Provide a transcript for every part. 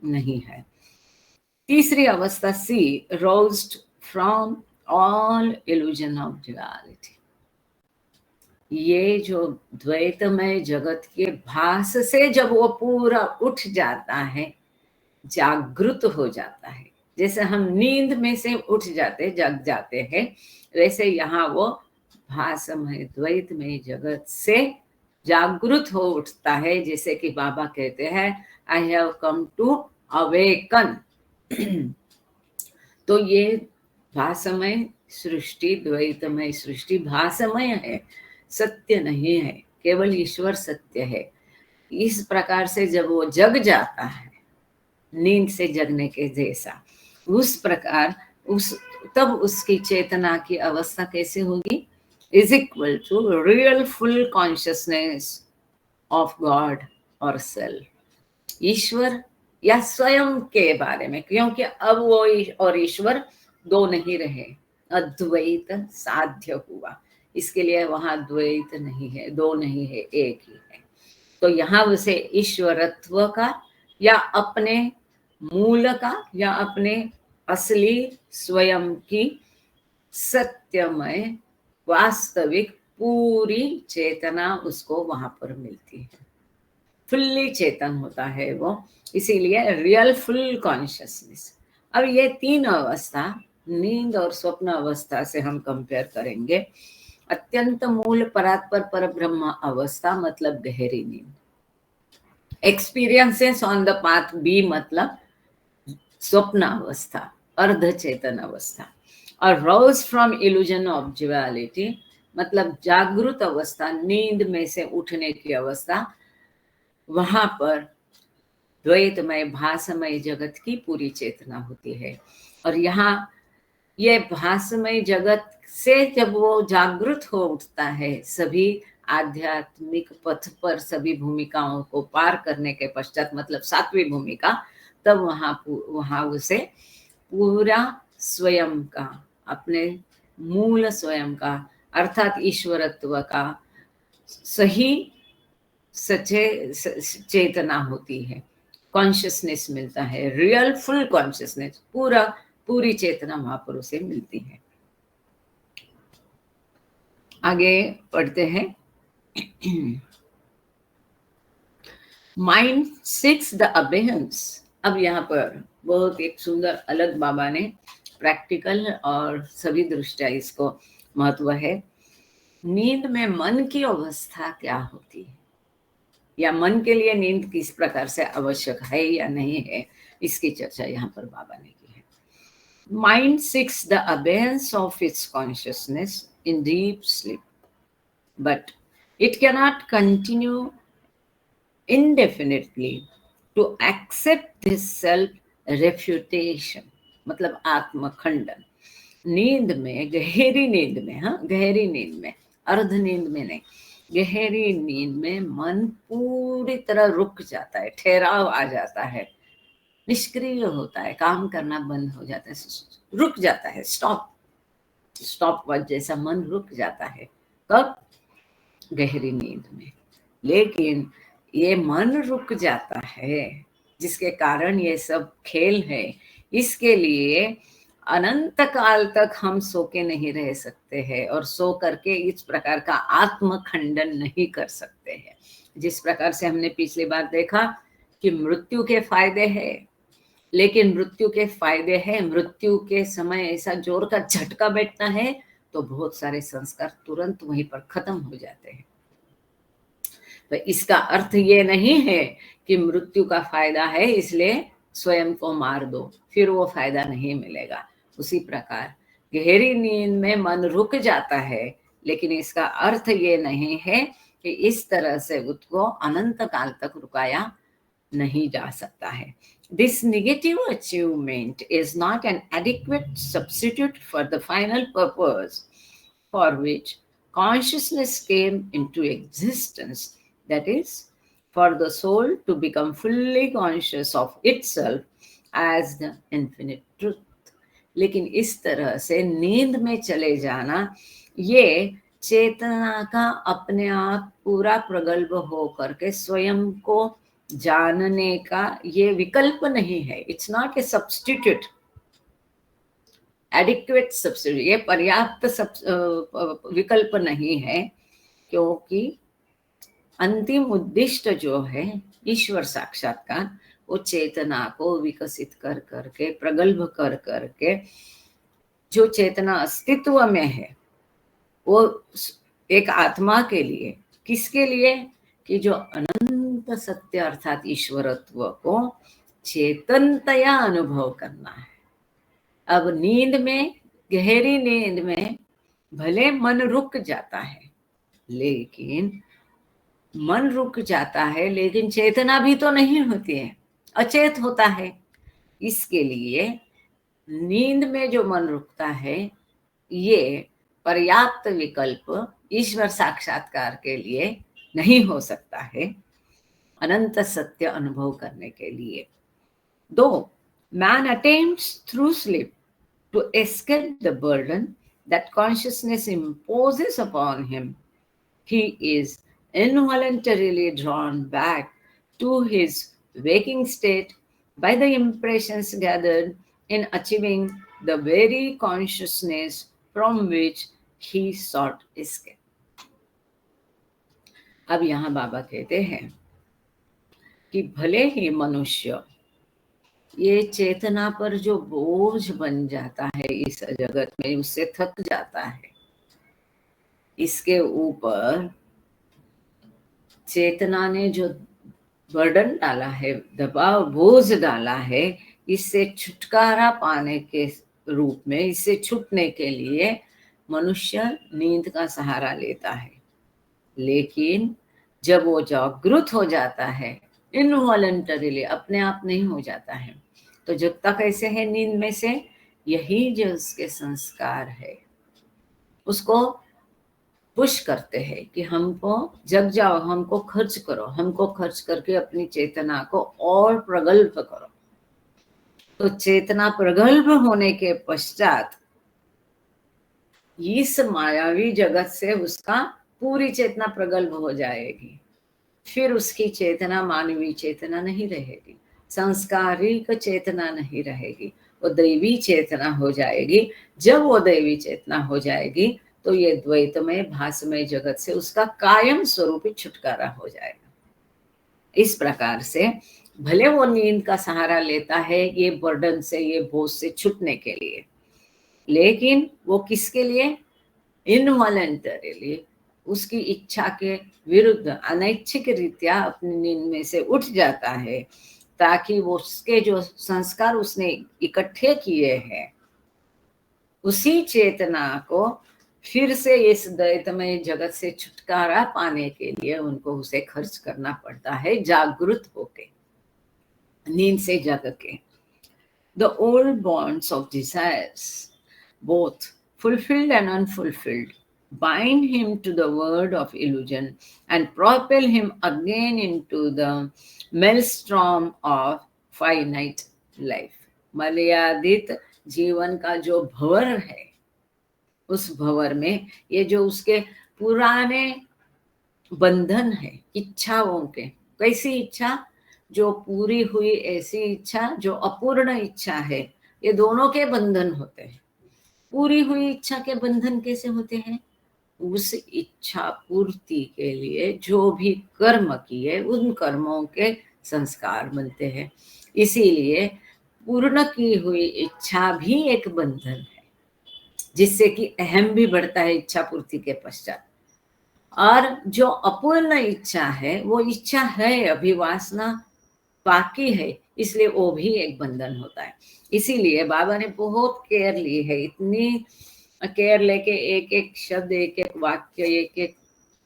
नहीं है। तीसरी अवस्था C, roused from all illusion of duality. ये जो द्वैतमय जगत के भास से जब वो पूरा उठ जाता है, जागृत हो जाता है, जैसे हम नींद में से उठ जाते, जग जाते हैं, वैसे यहाँ वो भासमय द्वैतमय जगत से जागृत हो उठता है। जैसे कि बाबा कहते हैं, I have come to awaken. तो ये भासमय सृष्टि, द्वैतमय सृष्टि भासमय है, सत्य नहीं है, केवल ईश्वर सत्य है। इस प्रकार से जब वो जग जाता है, नींद से जगने के जैसा, उस प्रकार तब उसकी चेतना की अवस्था कैसे होगी? Is equal to real full consciousness of God और सेल्फ, ईश्वर या स्वयं के बारे में। क्योंकि अब वो और ईश्वर दो नहीं रहे, अद्वैत साध्य हुआ। इसके लिए वहां द्वैत नहीं है, दो नहीं है, एक ही है। तो यहाँ उसे ईश्वरत्व का या अपने मूल का या अपने असली स्वयं की सत्यमय वास्तविक पूरी चेतना उसको वहां पर मिलती है, फुल्ली चेतन होता है वो, इसीलिए रियल फुल कॉन्शियसनेस। अब ये तीन अवस्था, नींद और स्वप्न अवस्था से हम कंपेयर करेंगे। अत्यंत मूल परात्पर पर ब्रह्म अवस्था मतलब गहरी नींद, experiences on the path B मतलब स्वप्न अवस्था, अर्ध चेतन अवस्था, और rose from illusion of duality मतलब जागृत अवस्था, नींद में से उठने की अवस्था। वहां पर द्वैतमय भासमय जगत की पूरी चेतना होती है। और यहाँ ये भासमय जगत से जब वो जागृत हो उठता है, सभी आध्यात्मिक पथ पर सभी भूमिकाओं को पार करने के पश्चात, मतलब सातवीं भूमिका, तब वहां उसे पूरा स्वयं का, अपने मूल स्वयं का अर्थात ईश्वरत्व का सही सचे चेतना होती है, कॉन्शियसनेस मिलता है, रियल फुल कॉन्शियसनेस, पूरी चेतना वहां पर उसे मिलती है। आगे पढ़ते हैं। माइंड सिक्स द अबेहंस। अब यहाँ पर बहुत एक सुंदर अलग बाबा ने प्रैक्टिकल और सभी दृष्टिया इसको महत्व है। नींद में मन की अवस्था क्या होती है, या मन के लिए नींद किस प्रकार से आवश्यक है या नहीं है, इसकी चर्चा यहाँ पर बाबा ने की है। Mind seeks the abeyance of its consciousness in deep sleep, but it cannot continue indefinitely to accept this self refutation मतलब आत्मखंडन। नींद में, गहरी नींद में, हाँ गहरी नींद में, अर्ध नींद में नहीं, गहरी नींद में मन पूरी तरह रुक जाता है, ठहराव आ जाता है, निष्क्रिय होता है, काम करना बंद हो जाता है, रुक जाता है, स्टॉप वॉच जैसा मन रुक जाता है। कब? गहरी नींद में। लेकिन ये मन रुक जाता है, जिसके कारण ये सब खेल है, इसके लिए अनंत काल तक हम सो के नहीं रह सकते हैं और सो करके इस प्रकार का आत्मखंडन नहीं कर सकते हैं। जिस प्रकार से हमने पिछली बार देखा कि मृत्यु के फायदे हैं, लेकिन मृत्यु के फायदे हैं, मृत्यु के समय ऐसा जोर का झटका बैठता है तो बहुत सारे संस्कार तुरंत वहीं पर खत्म हो जाते हैं। तो इसका अर्थ ये नहीं है कि मृत्यु का फायदा है इसलिए स्वयं को मार दो, फिर वो फायदा नहीं मिलेगा। उसी प्रकार गहरी नींद में मन रुक जाता है, लेकिन इसका अर्थ ये नहीं है कि इस तरह से उसको अनंत काल तक रुकाया नहीं जा सकता है। This negative achievement is not an adequate substitute for the final purpose for which consciousness came into existence, that is, for the soul to become fully conscious of itself as the infinite truth. लेकिन इस तरह से नींद में चले जाना, ये चेतना का अपने आप पूरा प्रगल्भ हो करके स्वयं को जानने का ये विकल्प नहीं है, it's not a substitute, adequate substitute, ये पर्याप्त विकल्प नहीं है, क्योंकि अंतिम उद्दिष्ट जो है ईश्वर साक्षात्कार, वो चेतना को विकसित कर करके, प्रगल्भ कर करके, जो चेतना अस्तित्व में है वो एक आत्मा के लिए, किसके लिए, कि जो अनंत सत्य अर्थात ईश्वरत्व को चेतनतया अनुभव करना है। अब नींद में, गहरी नींद में भले मन रुक जाता है, लेकिन मन रुक जाता है, लेकिन चेतना भी तो नहीं होती है, अचेत होता है। इसके लिए नींद में जो मन रुकता है, ये पर्याप्त विकल्प ईश्वर साक्षात्कार के लिए नहीं हो सकता है, अनंत सत्य अनुभव करने के लिए। दो man attempts through sleep to escape the burden that consciousness imposes upon him, he is involuntarily drawn back to his waking state by the impressions gathered in achieving the very consciousness from which he sought escape. अब यहाँ बाबा कहते हैं कि भले ही मनुष्य ये चेतना पर जो बोझ बन जाता है इस जगत में, उससे थक जाता है, इसके ऊपर चेतना ने जो बर्डन डाला है, दबाव, बोझ डाला है, इससे छुटकारा पाने के रूप में, इससे छूटने के लिए मनुष्य नींद का सहारा लेता है। लेकिन जब वो जागृत हो जाता है, इनवॉलंटरीली, अपने आप नहीं हो जाता है, तो जब तक ऐसे है नींद में से, यही जो उसके संस्कार है उसको पुश करते हैं कि हमको जग जाओ, हमको खर्च करो, हमको खर्च करके अपनी चेतना को और प्रगल्भ करो। तो चेतना प्रगल्भ होने के पश्चात इस मायावी जगत से उसका पूरी चेतना प्रगल्भ हो जाएगी, फिर उसकी चेतना मानवीय चेतना नहीं रहेगी, संस्कारिक चेतना नहीं रहेगी, वो दैवी चेतना हो जाएगी। जब वो दैवी चेतना हो जाएगी तो ये द्वैतमय भासमय जगत से उसका कायम स्वरूप छुटकारा हो जाएगा। इस प्रकार से भले वो नींद का सहारा लेता है ये बर्डन से, ये बोझ से छूटने के लिए, लेकिन वो किसके लिए, इनवॉलंटरीली, उसकी इच्छा के विरुद्ध अनैच्छिक रीत्या अपनी नींद में से उठ जाता है, ताकि वो उसके जो संस्कार उसने इकट्ठे किए हैं उसी चेतना को फिर से इस द्वैतमय जगत से छुटकारा पाने के लिए उनको उसे खर्च करना पड़ता है, जागृत होके, नींद से जग के। The old bonds of desires, both fulfilled and unfulfilled, bind him to the world of illusion and propel him again into the maelstrom of finite life. मर्यादित जीवन का जो भंवर है, उस भंवर में ये जो उसके पुराने बंधन है इच्छाओं के, कैसी इच्छा, जो पूरी हुई ऐसी इच्छा, जो अपूर्ण इच्छा है, ये दोनों के बंधन होते हैं। पूरी हुई इच्छा के बंधन कैसे होते हैं, उस इच्छा पूर्ति के लिए जो भी कर्म किए उन कर्मों के संस्कार बनते हैं। इसीलिए पूर्ण की हुई इच्छा भी एक बंधन है, जिससे कि अहम भी बढ़ता है इच्छा पूर्ति के पश्चात। और जो अपूर्ण इच्छा है, वो इच्छा है, अभी वासना बाकी है, इसलिए वो भी एक बंधन होता है। इसीलिए बाबा ने बहुत केयर ली है, इतनी केयर लेके एक एक शब्द, एक एक वाक्य, एक एक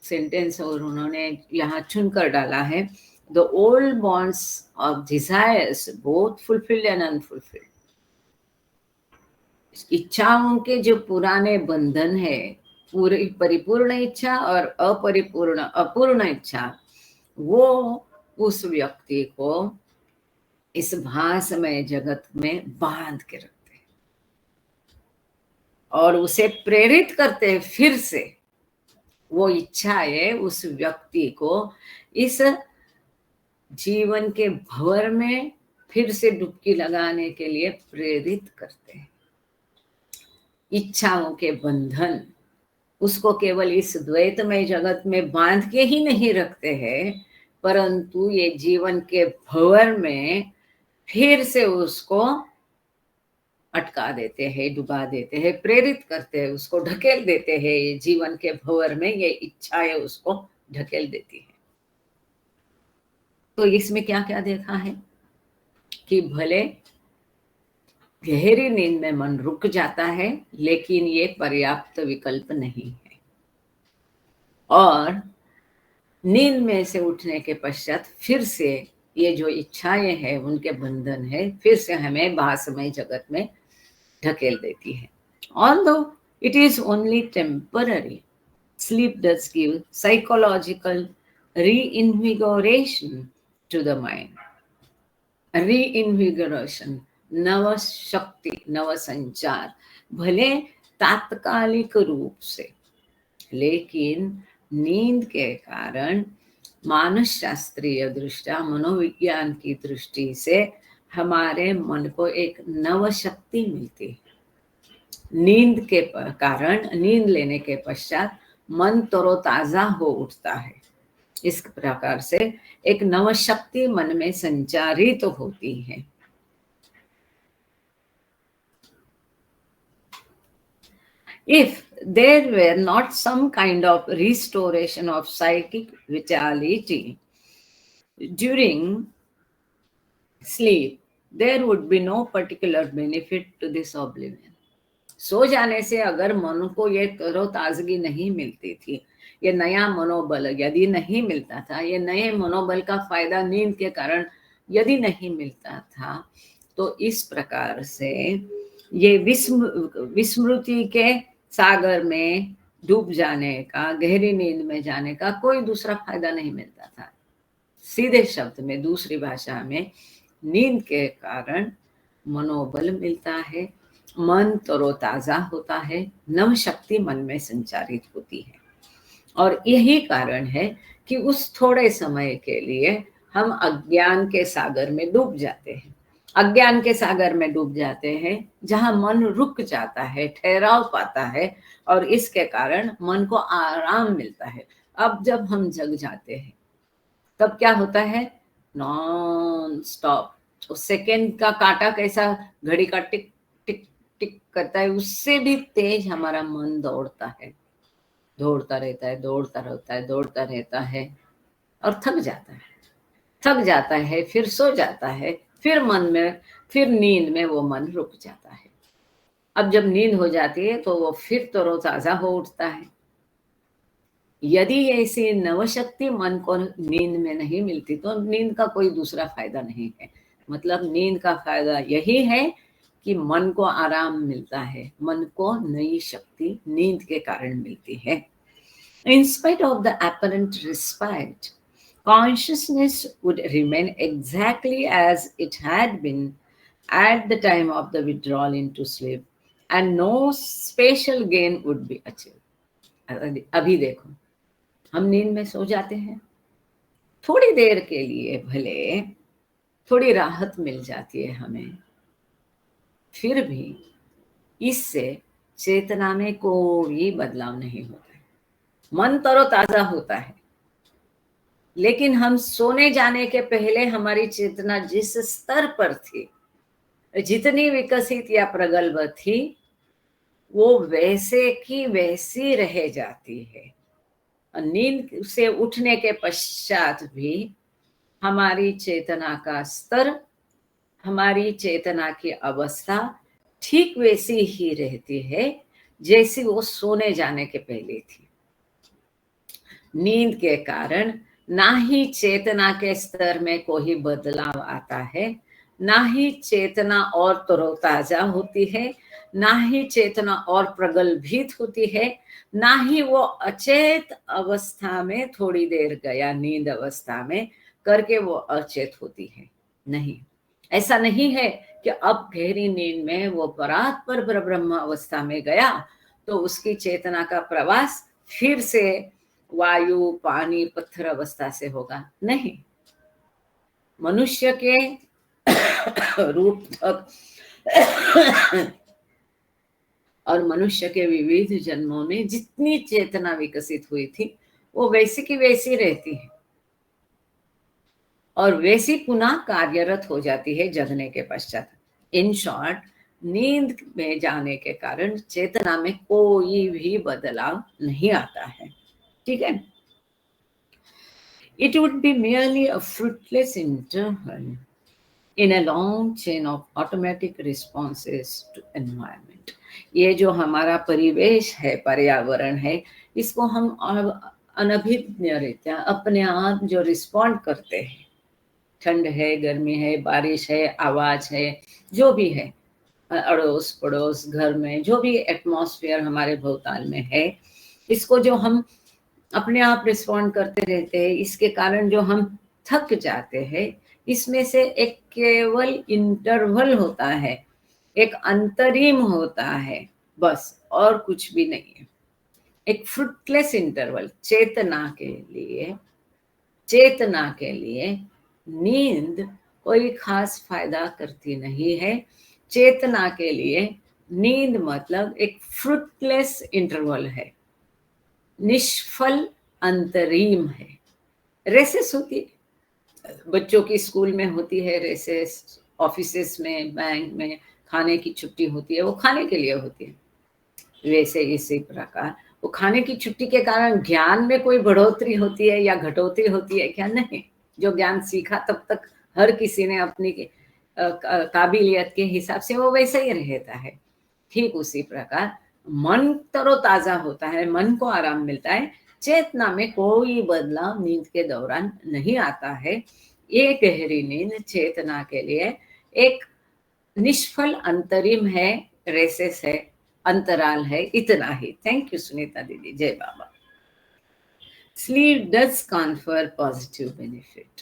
सेंटेंस और उन्होंने यहाँ चुनकर डाला है। The old bonds of desires both fulfilled and unfulfilled, इच्छाओं के जो पुराने बंधन है, पूरी परिपूर्ण इच्छा और अपूर्ण इच्छा, वो उस व्यक्ति को इस भासमय जगत में बांध के रखते हैं और उसे प्रेरित करते हैं फिर से। वो इच्छाएं उस व्यक्ति को इस जीवन के भंवर में फिर से डुबकी लगाने के लिए प्रेरित करते हैं। इच्छाओं के बंधन उसको केवल इस द्वैतमय जगत में बांध के ही नहीं रखते हैं, परंतु ये जीवन के भंवर में फिर से उसको अटका देते हैं, डुबा देते हैं, प्रेरित करते हैं, उसको ढकेल देते हैं। ये जीवन के भंवर में ये इच्छाएं उसको ढकेल देती है। तो इसमें क्या क्या देखा है कि भले गहरी नींद में मन रुक जाता है, लेकिन ये पर्याप्त विकल्प नहीं है। और नींद में से उठने के पश्चात फिर से ये जो इच्छाएं हैं, उनके बंधन है, फिर से हमें भासमय जगत में ढकेल देती है। Although it is only temporary, sleep does give psychological reinvigoration to the mind. रीइन्विगोरेशन, नव शक्ति, नव संचार, भले तात्कालिक रूप से, लेकिन नींद के कारण मानस शास्त्रीय दृष्टया, मनोविज्ञान की दृष्टि से हमारे मन को एक नव शक्ति मिलती है। नींद के कारण, नींद लेने के पश्चात मन तरोताजा हो उठता है। इस प्रकार से एक नव शक्ति मन में संचारित होती है। If there were not some kind of restoration of psychic vitality during sleep, there would be no particular benefit to this oblivion. सो जाने से अगर मन को ये तरोताजगी नहीं मिलती थी, ये नया मनोबल यदि नहीं मिलता था, ये नए मनोबल का फायदा नींद के कारण यदि नहीं मिलता था, तो इस प्रकार से ये विस्मृति के सागर में डूब जाने का, गहरी नींद में जाने का कोई दूसरा फायदा नहीं मिलता था। सीधे शब्द में, दूसरी भाषा में, नींद के कारण मनोबल मिलता है, मन तरोताजा होता है, नव शक्ति मन में संचारित होती है। और यही कारण है कि उस थोड़े समय के लिए हम अज्ञान के सागर में डूब जाते हैं। अज्ञान के सागर में डूब जाते हैं, जहां मन रुक जाता है, ठहराव पाता है, और इसके कारण मन को आराम मिलता है। अब जब हम जग जाते हैं, तब क्या होता है? नॉन स्टॉप, उस सेकेंड का कांटा कैसा घड़ी का टिक टिक टिक करता है, उससे भी तेज हमारा मन दौड़ता है, दौड़ता रहता है, दौड़ता रहता है, दौड़ता रहता है, और थक जाता है, फिर सो जाता है, फिर मन में, फिर नींद में वो मन रुक जाता है। अब जब नींद हो जाती है तो वो फिर तरोताजा हो उठता है। यदि ऐसी नवशक्ति मन को नींद में नहीं मिलती, तो नींद का कोई दूसरा फायदा नहीं है। मतलब नींद का फायदा यही है कि मन को आराम मिलता है, मन को नई शक्ति नींद के कारण मिलती है। In spite of the apparent respite, consciousness would remain exactly as it had been at the time of the withdrawal into sleep, and no special gain would be achieved. अभी देखो, हम नींद में सो जाते हैं, थोड़ी देर के लिए भले थोड़ी राहत मिल जाती है हमें, फिर भी इससे चेतना में कोई बदलाव नहीं होता है। मन तरोताजा होता है, लेकिन हम सोने जाने के पहले हमारी चेतना जिस स्तर पर थी, जितनी विकसित या प्रगल्भ थी, वो वैसे की वैसी रह जाती है। नींद से उठने के पश्चात भी हमारी चेतना का स्तर, हमारी चेतना की अवस्था ठीक वैसी ही रहती है जैसी वो सोने जाने के पहले थी। नींद के कारण ना ही चेतना के स्तर में कोई बदलाव आता है, ना ही चेतना और तरोताजा होती है, ना ही चेतना और प्रगल्भित होती है, ना ही वो अचेत अवस्था में थोड़ी देर गया नींद अवस्था में करके वो अचेत होती है। नहीं, ऐसा नहीं है कि अब गहरी नींद में वो परात्पर ब्रह्म अवस्था में गया तो उसकी चेतना का प्रवास फिर से वायु, पानी, पत्थर अवस्था से होगा। नहीं, मनुष्य के रूप तक और मनुष्य के विविध जन्मों में जितनी चेतना विकसित हुई थी वो वैसी की वैसी रहती है और वैसी पुनः कार्यरत हो जाती है जगने के पश्चात। इन शॉर्ट, नींद में जाने के कारण चेतना में कोई भी बदलाव नहीं आता है। ठीक है। It would be merely a fruitless interval in a long chain of automatic responses to environment. ये जो हमारा परिवेश है, पर्यावरण है, इसको हम अनभिज्ञ रीत्या अपने आप जो रिस्पॉन्ड करते हैं, ठंड है, गर्मी है, बारिश है, आवाज है, जो भी है, अड़ोस पड़ोस, घर में जो भी एटमॉस्फेयर हमारे भौताल में है, इसको जो हम अपने आप रिस्पॉन्ड करते रहते हैं, इसके कारण जो हम थक जाते हैं, इसमें से एक केवल इंटरवल होता है, एक अंतरिम होता है, बस, और कुछ भी नहीं है। एक फ्रूटलेस इंटरवल। चेतना के लिए नींद कोई खास फायदा करती नहीं है। चेतना के लिए नींद मतलब एक फ्रूटलेस इंटरवल है, निष्फल अंतरिम है। रेसेस होती है, बच्चों की स्कूल में होती है रेसेस, ऑफिसेस में, बैंक में खाने की छुट्टी होती है, वो खाने के लिए होती है। वैसे इसी प्रकार वो खाने की छुट्टी के कारण ज्ञान में कोई बढ़ोतरी होती है या घटोतरी होती है क्या? नहीं। जो ज्ञान सीखा तब तक हर किसी ने अपनी काबिलियत के हिसाब से वो वैसे ही रहता है। ठीक उसी प्रकार मन तरोताजा होता है, मन को आराम मिलता है, चेतना में कोई बदलाव नींद के दौरान नहीं आता है। ये गहरी नींद चेतना के लिए एक निष्फल अंतरिम है, रेसेस है, अंतराल है, इतना ही। थैंक यू सुनीता दीदी, जय Baba. Sleep does confer positive benefit.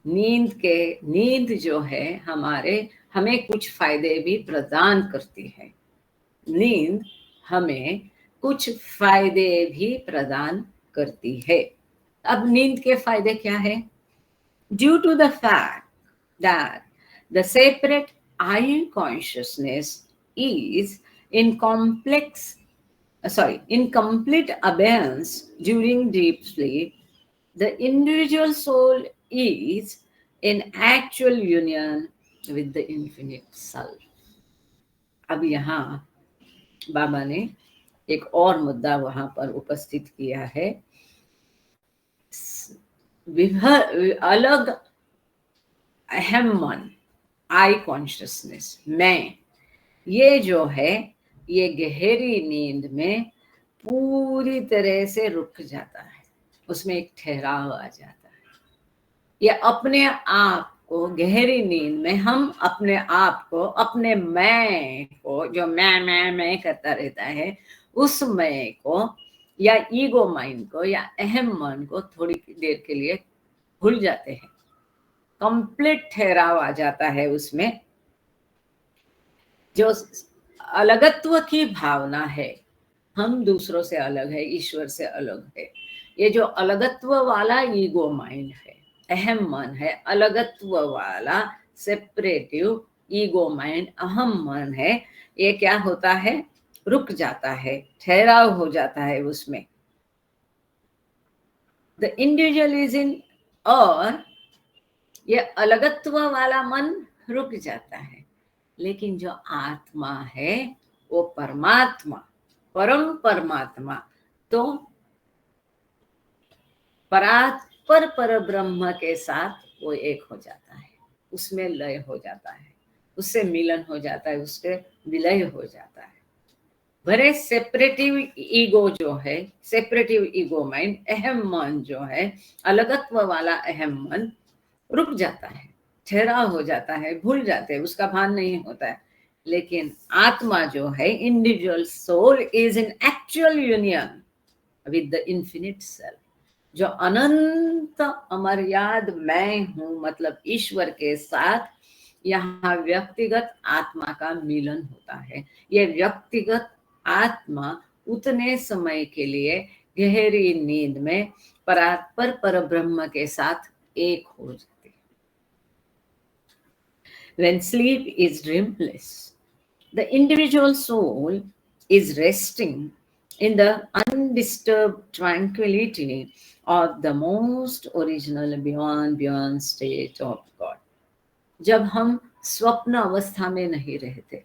नींद जो है हमें कुछ फायदे भी प्रदान करती है। नींद हमें कुछ फायदे भी प्रदान करती है। अब नींद के फायदे क्या है? Due to the fact that the separate I consciousness is in complete abeyance during deep sleep, the individual soul is in actual union with the infinite self. अब यहाँ बाबा ने एक और मुद्दा वहां पर उपस्थित किया है। अलग अहम मन, आई कॉन्शियसनेस, मैं, ये जो है ये गहरी नींद में पूरी तरह से रुक जाता है, उसमें एक ठहराव आ जाता है। ये अपने आप को, गहरी नींद में हम अपने आप को, अपने मैं को, जो मैं करता रहता है, उस मैं को या ईगो माइंड को या अहम मन को थोड़ी देर के लिए भूल जाते हैं। कंप्लीट ठहराव आ जाता है उसमें। जो अलगत्व की भावना है, हम दूसरों से अलग है, ईश्वर से अलग है, ये जो अलगत्व वाला ईगो माइंड है, अहम मन है, अलगत्व वाला सेपरेटिव ईगो माइंड, अहम मन है, ये क्या होता है? रुक जाता है, ठहराव हो जाता है उसमें। द इंडिविजुअल इज इन, और ये अलगत्व वाला मन रुक जाता है, लेकिन जो आत्मा है वो परमात्मा, परम परमात्मा, तो परात्पर पर ब्रह्म के साथ वो एक हो जाता है, उसमें लय हो जाता है, उससे मिलन हो जाता है, उसके विलय हो जाता है। भले सेपरेटिव ईगो जो है, सेपरेटिव ईगो माइंड, अहम मन जो है, अलगत्व वाला अहम मन रुक जाता है, ठहराव हो जाता है, भूल जाते हैं, उसका भान नहीं होता है। लेकिन आत्मा जो है, individual soul is in actual union with the infinite self, जो अनंत अमर्याद मैं हूं, मतलब ईश्वर के साथ यहाँ व्यक्तिगत आत्मा का मिलन होता है। ये व्यक्तिगत आत्मा उतने समय के लिए गहरी नींद में परात्पर पर ब्रह्म के साथ एक हो जाती है। When sleep is dreamless, the individual soul is resting in the undisturbed tranquility of the most original beyond state of God. जब हम स्वप्न अवस्था में नहीं रहते,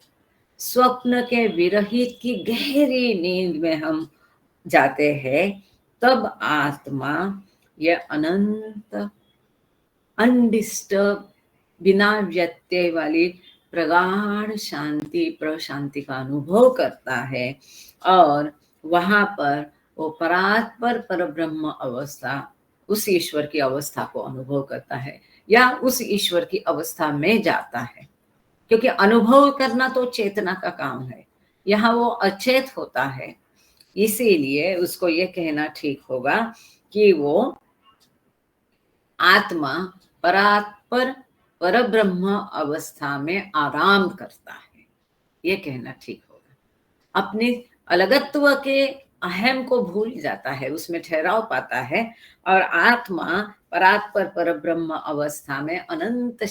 स्वप्न के विरहित की गहरी नींद में हम जाते हैं, तब आत्मा ये अनंत अनडिस्टर्ब बिना व्यत्यय वाली प्रगाढ़ शांति प्रशांति का अनुभव करता है और वहां पर वो परात्पर परब्रह्म अवस्था, उस ईश्वर की अवस्था को अनुभव करता है या उस ईश्वर की अवस्था में जाता है। क्योंकि अनुभव करना तो चेतना का काम है, यहाँ वो अचेत होता है, इसीलिए उसको ये कहना ठीक होगा कि वो आत्मा परात्पर परब्रह्म अवस्था में आराम करता है, ये कहना ठीक होगा। अपने अलगत्व के अहम को भूल जाता है, उसमें ठहराव पाता है और आत्मा परात्पर परब्रह्म अवस्था में अनंत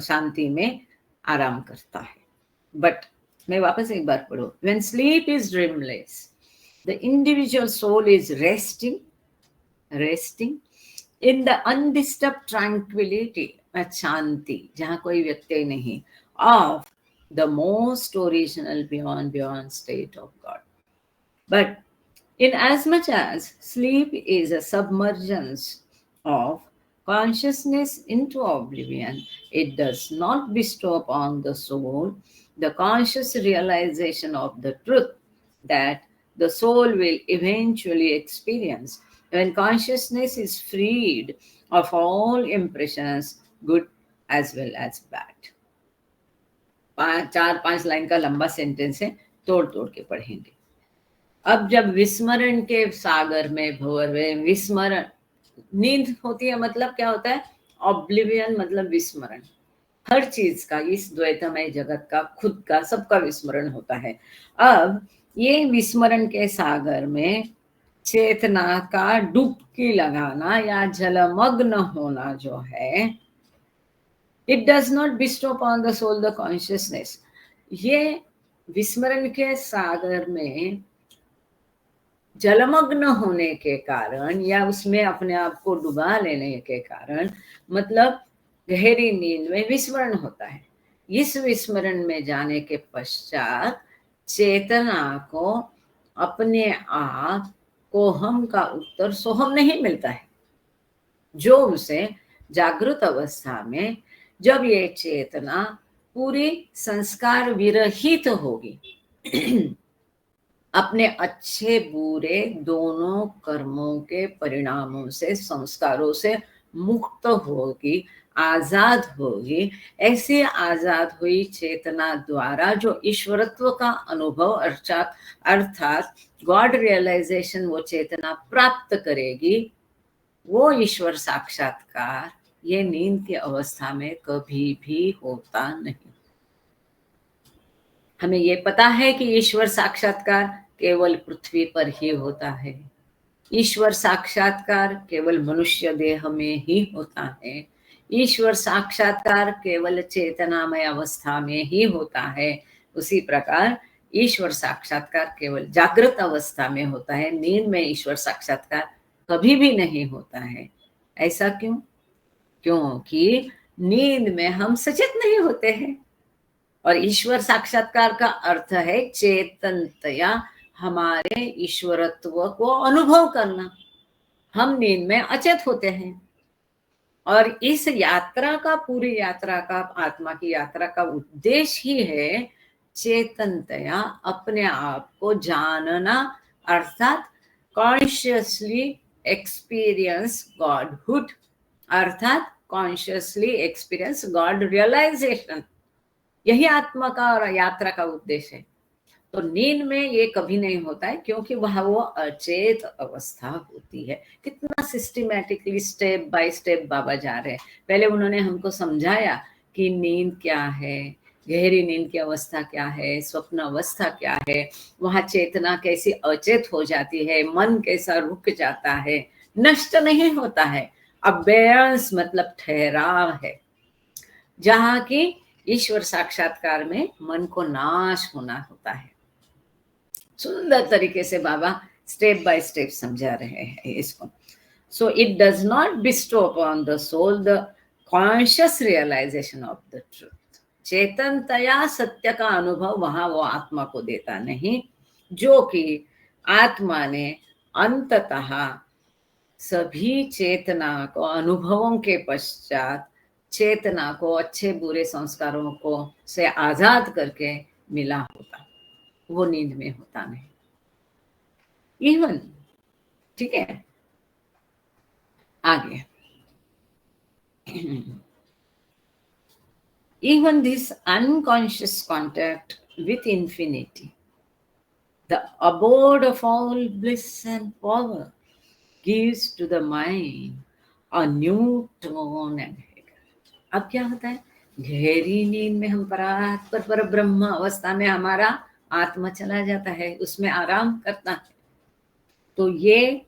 शांति में आराम करता है। बट मैं वापस एक बार पढ़ू। When sleep is dreamless, the individual soul is resting in the undisturbed tranquility, शांति जहाँ कोई व्यत्यय नहीं, of the most original beyond state of God. But in as much as sleep is a submergence of consciousness into oblivion, it does not bestow upon the soul the conscious realization of the truth that the soul will eventually experience when consciousness is freed of all impressions, good as well as bad. 4-5 line का लंबा sentence है, तोड़ तोड़ के पढ़ेंगे। अब जब विस्मरण के सागर में भंवर में विस्मरण, नींद होती है मतलब क्या होता है? ऑब्लिवियन मतलब विस्मरण, हर चीज का, इस द्वैतमय जगत का, खुद का, सबका विस्मरण होता है। अब ये विस्मरण के सागर में चेतना का डुबकी लगाना या जलमग्न होना जो है, it does not bestow upon the soul the consciousness. ये विस्मरण के सागर में जलमग्न होने के कारण या उसमें अपने आप को डुबा लेने के कारण, मतलब गहरी नींद में विस्मरण होता है। इस विस्मरण में जाने के पश्चात चेतना को अपने आप को हम का उत्तर सोहम नहीं मिलता है, जो उसे जागृत अवस्था में जब ये चेतना पूरी संस्कार विरहित होगी, अपने अच्छे बुरे दोनों कर्मों के परिणामों से, संस्कारों से मुक्त होगी, आजाद होगी, ऐसी आजाद हुई चेतना द्वारा जो ईश्वरत्व का अनुभव अर्थात गॉड रियलाइजेशन वो चेतना प्राप्त करेगी, वो ईश्वर साक्षात्कार ये नींद की अवस्था में कभी भी होता नहीं। हमें ये पता है कि ईश्वर साक्षात्कार केवल पृथ्वी पर ही होता है, ईश्वर साक्षात्कार केवल मनुष्य देह में ही होता है, ईश्वर साक्षात्कार केवल चेतनामय अवस्था में ही होता है। उसी प्रकार ईश्वर साक्षात्कार केवल जागृत अवस्था में होता है, नींद में ईश्वर साक्षात्कार कभी भी नहीं होता है। ऐसा क्यों? क्योंकि नींद में हम सचेत नहीं होते हैं और ईश्वर साक्षात्कार का अर्थ है चेतनतया हमारे ईश्वरत्व को अनुभव करना। हम नींद में अचेत होते हैं और इस यात्रा का, पूरी यात्रा का, आत्मा की यात्रा का उद्देश्य ही है चेतनतया अपने आप को जानना, अर्थात कॉन्शियसली एक्सपीरियंस गॉडहुड, अर्थात कॉन्शियसली एक्सपीरियंस गॉड रियलाइजेशन। यही आत्मा का और यात्रा का उद्देश्य है। तो नींद में ये कभी नहीं होता है क्योंकि वह वो अचेत अवस्था होती है। कितना सिस्टमैटिकली स्टेप बाय स्टेप बाबा जा रहे हैं। पहले उन्होंने हमको समझाया कि नींद क्या है, गहरी नींद की अवस्था क्या है, स्वप्न अवस्था क्या है, वहां चेतना कैसी अचेत हो जाती है, मन कैसा रुक जाता है, नष्ट नहीं होता है। अबेयंस मतलब ठहराव है। जहाँ की ईश्वर साक्षात्कार में मन को नाश होना होता है। सुंदर तरीके से बाबा स्टेप बाय स्टेप समझा रहे हैं इसको। So it does not bestow upon the soul the conscious realization of the truth. चेतनतया सत्य का अनुभव वहां वो आत्मा को देता नहीं, जो कि आत्मा ने अंततः सभी चेतना को अनुभवों के पश्चात चेतना को अच्छे बुरे संस्कारों को से आजाद करके मिला होता, वो नींद में होता नहीं। इवन, ठीक है, आगे even this unconscious contact with infinity, the abode of all bliss and power, gives to the mind a new tone and vigor. अब क्या होता है, गहरी नींद में हम परात्पर पर ब्रह्म अवस्था में हमारा आत्मा चला जाता है, उसमें आराम करता है। तो ये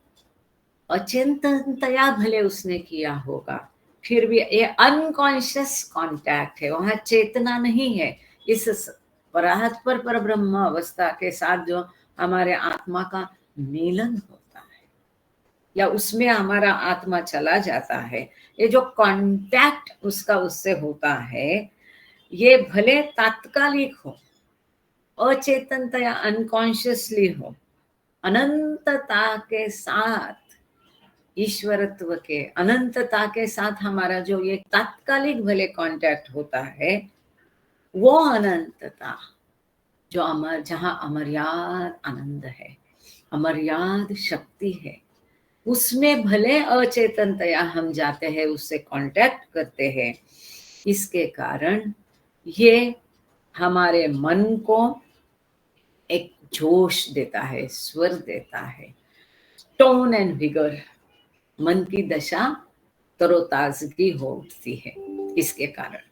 अचेतनतया भले उसने किया होगा, फिर भी ये अनकॉन्शियस कांटेक्ट है, वहां चेतना नहीं है। इस परात्पर पर ब्रह्म अवस्था के साथ जो हमारे आत्मा का मिलन होता है या उसमें हमारा आत्मा चला जाता है, ये जो कांटेक्ट उसका उससे होता है, ये भले तात्कालिक हो, अचेतनतया अनकॉन्शियसली हो, अनंतता के साथ, ईश्वरत्व के अनंतता के साथ हमारा जो ये तात्कालिक भले कांटेक्ट होता है, वो अनंतता जो अमर, जहां अमर्याद आनंद है, अमर्याद शक्ति है, उसमें भले अचेतनतया हम जाते हैं, उससे कांटेक्ट करते हैं। इसके कारण ये हमारे मन को एक जोश देता है, स्वर देता है, टोन एंड विगर, मन की दशा तरोताजगी हो उठती है इसके कारण।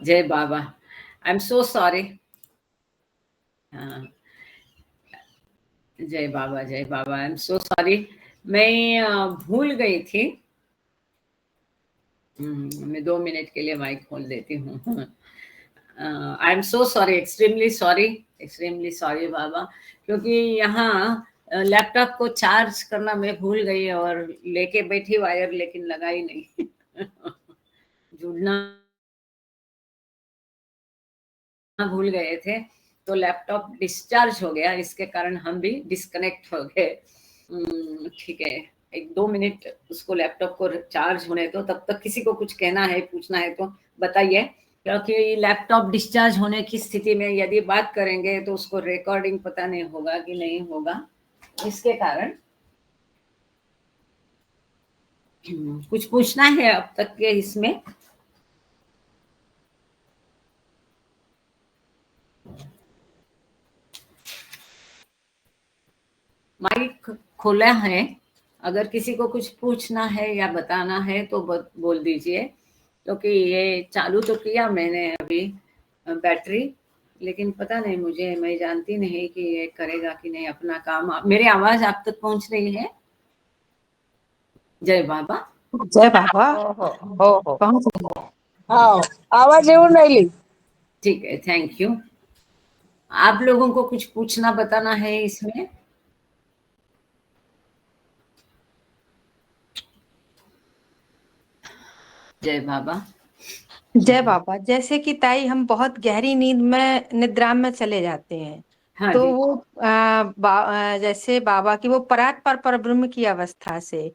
जय बाबा, आई एम सो सॉरी। हाँ, जय बाबा, जय बाबा, आई एम सो सॉरी। मैं भूल गई थी। मैं 2 मिनट के लिए माइक खोल देती हूँ। I am so sorry, extremely sorry, extremely sorry Baba, क्योंकि यहाँ लैपटॉप को चार्ज करना मैं भूल गई और लेके बैठी वायर, लेकिन लगाई नहीं। जुड़ना भूल गए थे, तो लैपटॉप डिस्चार्ज हो गया, इसके कारण हम भी डिस्कनेक्ट हो गए। ठीक है, 1-2 मिनट उसको लैपटॉप को चार्ज होने दो, तब तक किसी को कुछ कहना है, पूछना है तो बताइए। क्योंकि लैपटॉप डिस्चार्ज होने की स्थिति में यदि बात करेंगे तो उसको रिकॉर्डिंग पता नहीं होगा कि नहीं होगा, इसके कारण कुछ पूछना है अब तक के इसमें। माइक खोला है, अगर किसी को कुछ पूछना है या बताना है तो बोल दीजिए, क्योंकि ये चालू तो किया मैंने अभी बैटरी, लेकिन पता नहीं मुझे, मैं जानती नहीं कि ये करेगा कि नहीं अपना काम। मेरी आवाज आप तक पहुंच रही है? जय बाबा। जय बाबा। हो पहुंच गए। हाँ, आवाज येऊन राहिली। ठीक है, थैंक यू। आप लोगों को कुछ पूछना बताना है इसमें? जय बाबा। जय बाबा। जैसे कि ताई हम बहुत गहरी नींद में निद्रा में चले जाते हैं, हाँ तो जी। वो जैसे बाबा की वो परात पर ब्रह्म की अवस्था से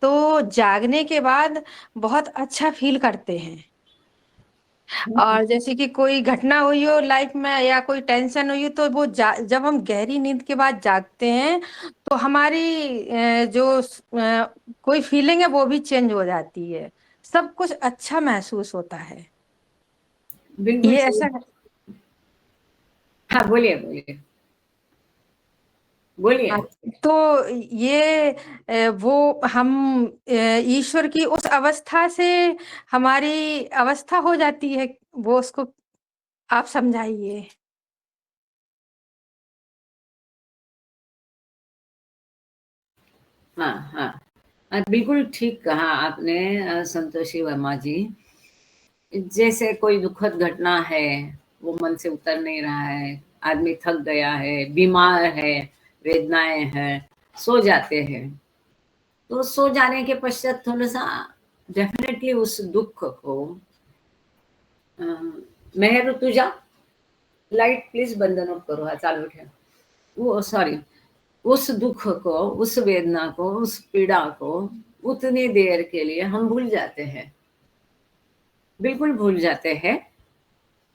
तो जागने के बाद बहुत अच्छा फील करते हैं। और जैसे कि कोई घटना हुई हो लाइफ में या कोई टेंशन हुई हो, तो वो जब हम गहरी नींद के बाद जागते हैं तो हमारी कोई फीलिंग है वो भी चेंज हो जाती है, सब कुछ अच्छा महसूस होता है। बिल्कुल ये सही। ऐसा। हाँ बोलिए बोलिए बोलिए। हाँ, तो ये वो हम ईश्वर की उस अवस्था से हमारी अवस्था हो जाती है, वो उसको आप समझाइए। हाँ हाँ। बिल्कुल ठीक कहा आपने संतोषी वर्मा जी। जैसे कोई दुखद घटना है, वो मन से उतर नहीं रहा है, आदमी थक गया है, बीमार है, वेदनाएं हैं, सो जाते हैं। तो सो जाने के पश्चात थोड़ा सा डेफिनेटली उस दुख को मेहर तुझा लाइट प्लीज बंद नको करो, हा चालू ठेव। वो सॉरी, उस दुख को, उस वेदना को, उस पीड़ा को उतनी देर के लिए हम भूल जाते हैं, बिल्कुल भूल जाते हैं।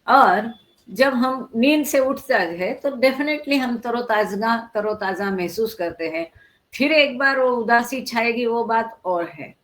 और जब हम नींद से उठते हैं तो डेफिनेटली हम तरोताजा महसूस करते हैं। फिर एक बार वो उदासी छाएगी, वो बात और है।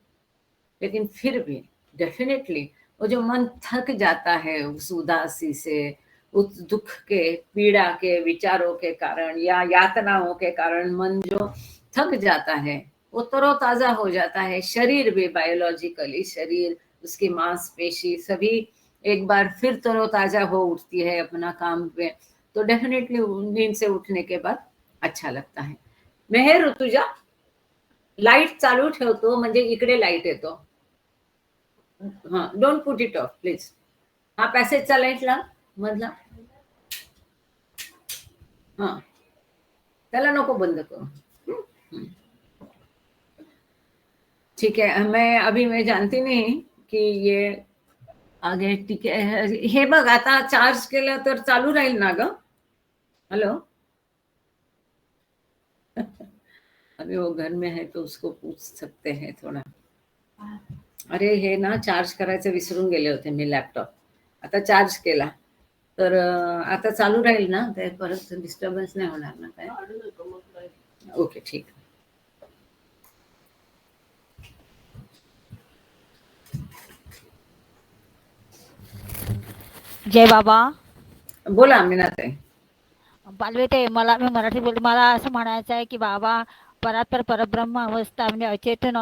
लेकिन फिर भी डेफिनेटली वो जो मन थक जाता है उस उदासी से, उस दुख के, पीड़ा के विचारों के कारण या यातनाओं के कारण मन जो थक जाता है, वो तरोताजा हो जाता है। शरीर भी बायोलॉजिकली, शरीर, उसकी मांसपेशी सभी एक बार फिर तरोताजा हो उठती है अपना काम पे। तो डेफिनेटली नींद से उठने के बाद अच्छा लगता है। मेहर ऋतुजा लाईट चालू ठेवतो म्हणजे इकडे लाईट येतो. हां, don't put it of please. हा पॅसेजचा लाईट लाव मधला. हां, त्याला नको बंद करू. हं. ठीक है, मैं जानती नहीं की ये आगे ठीक आहे. हे बघ आता चार्ज केलं तर चालू राहील ना ग? हॅलो. अभी वो घर में है तो उसको पूछ सकते हैं थोड़ा. अरे हे ना चार्ज करायचं विसरून गेले होते मी लॅपटॉप. आता चार्ज केला. तर आता चालू राहील ना? ते परत डिस्टर्बन्स नाही होणार ना काय? ओके ठीक. जय बाबा. बोला मीनाताई. बालवेते मी मराठी बोलते. मला असं म्हणायचं आहे की बाबा परात्पर परब्रह्म अवस्था म्हणजे अचेतन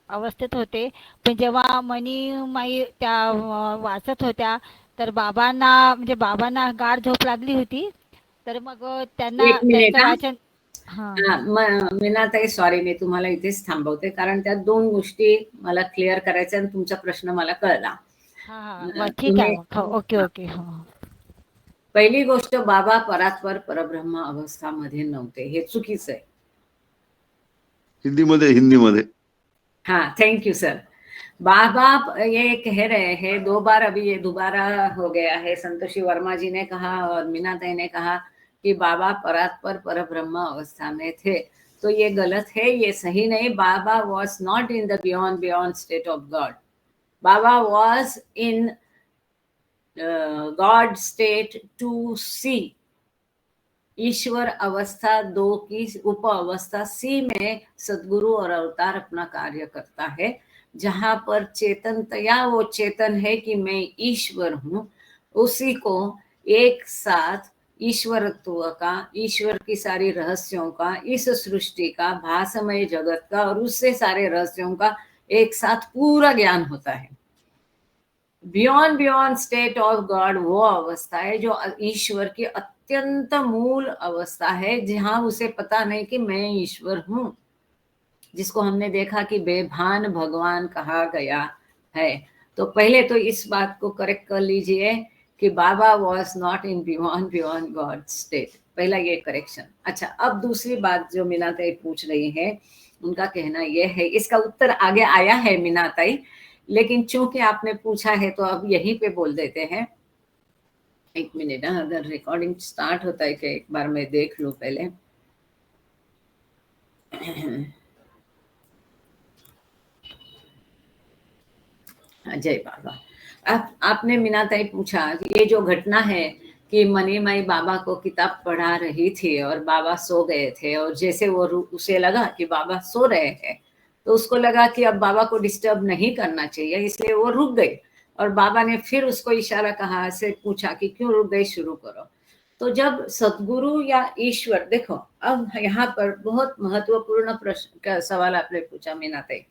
अवस्थेत होते. पण जेव्हा मनी माई त्या वाचत होत्या तर बाबांना गाढ झोप लागली होती. तर मग त्यांना एक मिनिट त्यांचं हा. वाचन. हां मीनाताई सॉरी, मी तुम्हाला इथेच थांबवते कारण त्या दोन गोष्टी मला क्लिअर करायच्या आणि तुमचा प्रश्न मला कळला. हां हां ठीक आहे तुम्ही मग. हो ओके ओके. हो पहिली गोष्ट, बाबा परात्पर परब्रह्म अवस्थामध्ये नव्हते, हे चुकीचं आहे. हिंदीमध्ये हाँ थैंक यू सर. बाबा ये कह रहे हैं 2 बार, अभी ये दोबारा हो गया है. संतोषी वर्मा जी ने कहा और मीनाताई ने कहा कि बाबा परात्पर परब्रह्म अवस्था में थे. तो ये गलत है, ये सही नहीं. Baba was not in the beyond state of God. Baba was in God state to see. ईश्वर अवस्था 2 की उप अवस्था सी में सदगुरु और अवतार अपना कार्य करता है, जहां पर चेतनतया वो चेतन है कि मैं ईश्वर हूं. उसी को एक साथ ईश्वरत्व का, ईश्वर की सारी रहस्यों का, इस सृष्टि का, भासमय जगत का और उससे सारे रहस्यों का एक साथ पूरा ज्ञान होता है. बियॉन्ड स्टेट ऑफ गॉड वो अवस्था है जो ईश्वर की अत्यंत मूल अवस्था है, जहां उसे पता नहीं कि मैं ईश्वर हूं, जिसको हमने देखा कि बेभान भगवान कहा गया है. तो पहले तो इस बात को करेक्ट कर लीजिए कि Baba was not in beyond God state. पहला ये करेक्शन. अच्छा, अब दूसरी बात जो मीनाताई पूछ रही है, उनका कहना यह है, इसका उत्तर आगे आया है मीनाताई, लेकिन चूंकि आपने पूछा है तो अब यहीं पे बोल देते हैं। एक मिनट, अगर रिकॉर्डिंग स्टार्ट होता है कि एक बार मैं देख लूं पहले। जय बाबा। आपने मीनाताई पूछा ये जो घटना है कि मनीमाई बाबा को किताब पढ़ा रही थी और बाबा सो गए थे, और जैसे वो उसे लगा कि बाबा सो रहे हैं तो उसको लगा कि अब बाबा को डिस्टर्ब नहीं करना चाहिए, इसलिए वो रुक गई। और बाबा ने फिर उसको इशारा कहा से पूछा कि क्यों रुक गई, शुरू करो। तो जब सदगुरु या ईश्वर, देखो अब यहाँ पर बहुत महत्वपूर्ण प्रश्न का सवाल आपने पूछा मीनाताई,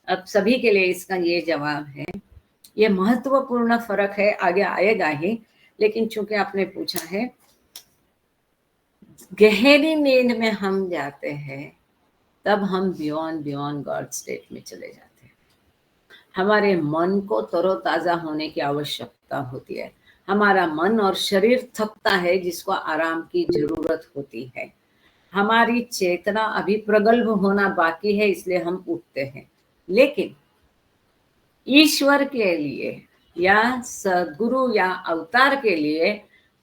अब सभी के लिए इसका ये जवाब है। ये महत्वपूर्ण फर्क है, आगे आएगा ही, लेकिन चूंकि आपने पूछा है, गहरी नींद में हम जाते हैं तब हम बियॉन्ड गॉड स्टेट में चले जाते हैं। हमारे मन को तरोताजा होने की आवश्यकता होती है। हमारा मन और शरीर थकता है जिसको आराम की जरूरत होती है। हमारी चेतना अभी प्रगल्भ होना बाकी है, इसलिए हम उठते हैं। लेकिन ईश्वर के लिए या सद्गुरु या अवतार के लिए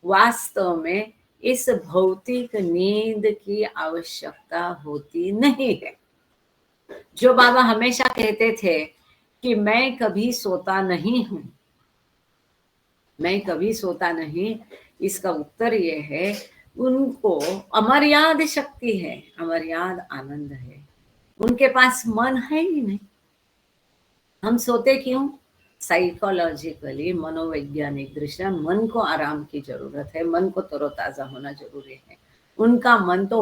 वास्तव में इस भौतिक नींद की आवश्यकता होती नहीं है। जो बाबा हमेशा कहते थे कि मैं कभी सोता नहीं हूं, मैं कभी सोता नहीं, इसका उत्तर ये है, उनको अमर्याद शक्ति है, अमर्याद आनंद है, उनके पास मन है ही नहीं। हम सोते क्यों? साइकोलॉजिकली, मनोवैज्ञानिक दृष्टि मन को आराम की जरूरत है, मन को तरोताजा होना जरूरी है। उनका मन तो